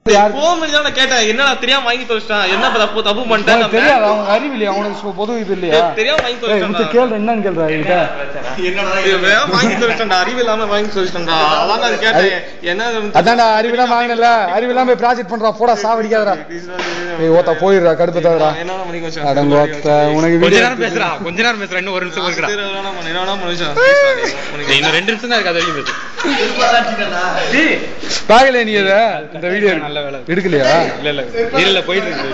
கேட்டேன் என்னடா தெரியாம வாங்கி தொலைச்சிட்டான், என்ன தப்பு பண்ணிட்டேன் தெரியாது. அவங்க அறிவில்லையா அவனுக்கு பொது இது இல்லையா? தெரியாம வாங்கி தொலைச்சிட்டான். கேள்ற என்னன்னு கேள்றா இத. என்னடா வாங்கி தொலைச்சிட்டான்டா, அறிவு இல்லாம வாங்கி தொலைச்சிட்டான்டா. அதான் நான் கேட்டேன் என்ன. அதான்டா அறிவு இல்லாம வாங்கல, அறிவு இல்லாம போய் ப்ராஜெக்ட் பண்றா, போடா சாவடிக்காதடா. ஏய் ஓட்ட போயிடுறா, கடுப்பதாடா. என்னடா பண்ணி வச்சா அடங்க ஓட்ட. உனக்கு கொஞ்ச நேரம் பேசுறா, இன்னும் ஒரு நிமிஷம் இருக்குடா. என்னடா மனுஷன் இன்னும் 2 நிமிஷம் தான் இருக்கு, அது வரைக்கும் பேசு. டேய் பாக்கல நீ இந்த வீடியோ நல்ல வேலை எடுக்கலையா? இல்ல போயிட்டு இருக்கு.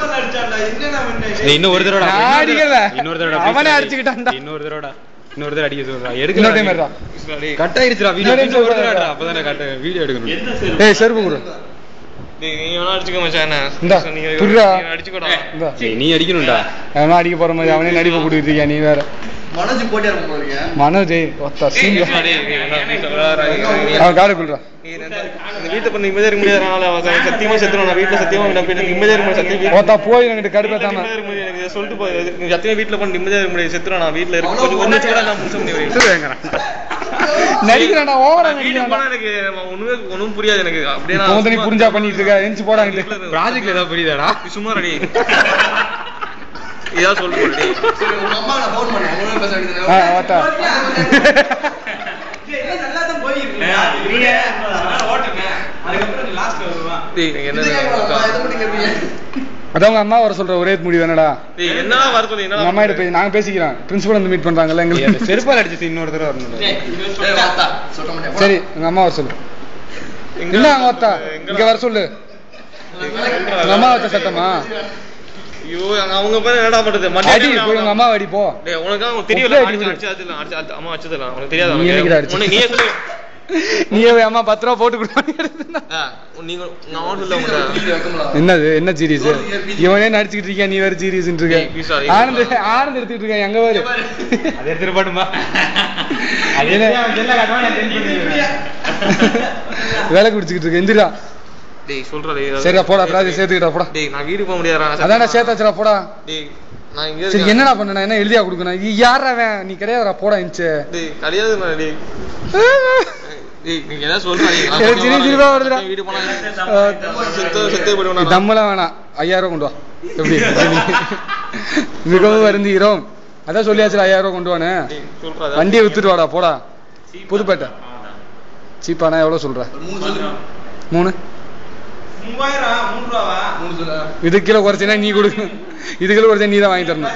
நீ இன்னும் ஒரு தடவை இன்னொரு தடவை அவனே அடிச்சிட்டான்டா. இன்னொரு தடவை அடிக்க சொல்றா. எடுக்கல டைம் வரடா. கட் ஆயிருச்சுடா வீடியோ. ஒரு தடவை அப்பதானே கட் வீடியோ எடுக்கணும். ஏய் செருப்பு குடு. நீ வேணா அடிச்சுக்க மச்சான். இந்த புரியா அடிச்சுக்கடா. நீ அடிக்கணும்டா. அவனா அடிக்க போற மாதிரி அவனே நடிப்பு குடுத்துட்டு இருக்கியா நீ வேற. மனோஜ் போடியா போறீங்க. மனோஜ் ஒத்த சீன். அவன் கால குல்றா. இந்த வீட்டை பண்ணி நிம்மதியா இருக்க முடியாதனால அவன் சத்தியமா செத்துறான். வீட்டுல சத்தியமா நிம்மதியா இருக்க முடியாது. சத்தியமா ஓத்தா போய் எனக்கு கடுப்பேத்தாம எனக்கு சொல்லிட்டு போய் சத்தியமா வீட்டுல பண்ணி நிம்மதியா இருக்க முடியாது. செத்துறான். நான் வீட்டுல இருக்க கொஞ்சம் ஒரு நிமிஷம் கூட நான் முடிச்ச முடியாது. நடிக்கிறான்டா, ஓவரா நடிக்கிறான்டா. எனக்கு ஒண்ணும் புரியாது எனக்கு. அப்படியே நான் நீ புரிஞ்சா பண்ணிட்டு இருக்க. எஞ்சி போடாங்க. ப்ராஜெக்ட்ல ஏதாவது புரியுதாடா? சும்மா ரெடி இதா சொல்லிட்டு போடி. உங்க அம்மா நான் ஃபோன் பண்ணேன். அவங்களே பேச வேண்டியது. வாடா. டேய் எல்லாம் நல்லா தான் போய் இருக்கு. நீங்க ஓட்டுங்க. அதுக்கு அப்புறம் நீ லாஸ்ட்ல வருவா. டேய் நீங்க என்ன இத பண்ணி கேப்பீங்க. அதான் உங்க அம்மா வர சொல்ற ஒரே முடிவு என்னடா? டேய் என்ன வர சொல்றீங்க? என்ன அம்மா கிட்ட போய் நாங்க பேசிக்கிறோம். பிரின்சிபல் வந்து மீட் பண்றாங்கல எங்க. செருப்பால அடிச்சிட்டு இன்னொரு தடவை வரணும். டேய் வாத்தா சொல்ல மாட்டேன். சரி உங்க அம்மா வர சொல்லு. என்ன வாத்தா இங்க வர சொல்லு. உங்க அம்மா வச்ச சத்தமா? ஐயோ அவங்க பேர் என்னடா பண்றது? அடி போய் உங்க அம்மா அடி போ. டேய் உனக்கு தெரியல அடிச்சது அம்மா அடிச்சதல உனக்கு தெரியாது. உனக்கு நீயே சொல்லு. நீயே அம்மா 10 ரூபாய் போட்டு கொடுத்தா நீங்க நான் சொல்ல என்னது என்ன சீரியஸ்? இவனே நடிச்சிட்டு இருக்கியா நீ வேற சீரியஸ்ன்னு இருக்க. ஆனந்த் எடுத்துட்டு இருக்க எங்க வேற அதை எடுத்துட்டு பாட்டுமா. வேலை குடிச்சுக்கிட்டு இருக்க. எந்திரா. டேய் சொல்றடே. சரிடா போடா ப்ராஜெக்ட் சேர்த்துக்கிட்டா போடா. டேய் நான் வீட்டுக்கு போக முடியாதுடா. அதான்டா சேர்த்தாச்சுடா போடா. டேய் நான் இங்க சரி என்னடா பண்ண? நான் என்ன எழுதியா கொடுக்கணும்? யாரா அவன்? நீ கிடையாதுடா போடா இன்ச். டேய் கிடையாதுடா. டேய் டேய் நீ என்ன சொல்றீங்க? ஜிரிஜிரிவா வருதுடா. வீடியோ போனா செத்தே போடுவனா? தம்மலாம் வேணாம். 5000 ரூபாய் கொண்டு வா. எப்படி? மிகவும் வருந்துகிறோம். அதான் சொல்லியாச்சுடா 5000 ரூபாய் கொண்டு வானே. சொல்றடா. வண்டியை வித்துட்டு வாடா போடா. புதுப்பேட்டை. சீப்பானா எவ்வளவு சொல்ற? 3 3000 3 ரூபாவா? 3 சொல்ல. இது கிலோ குறைச்சனா நீ கொடு. இது கிலோ குறைச்சா நீ தான் வாங்கி தரணும்.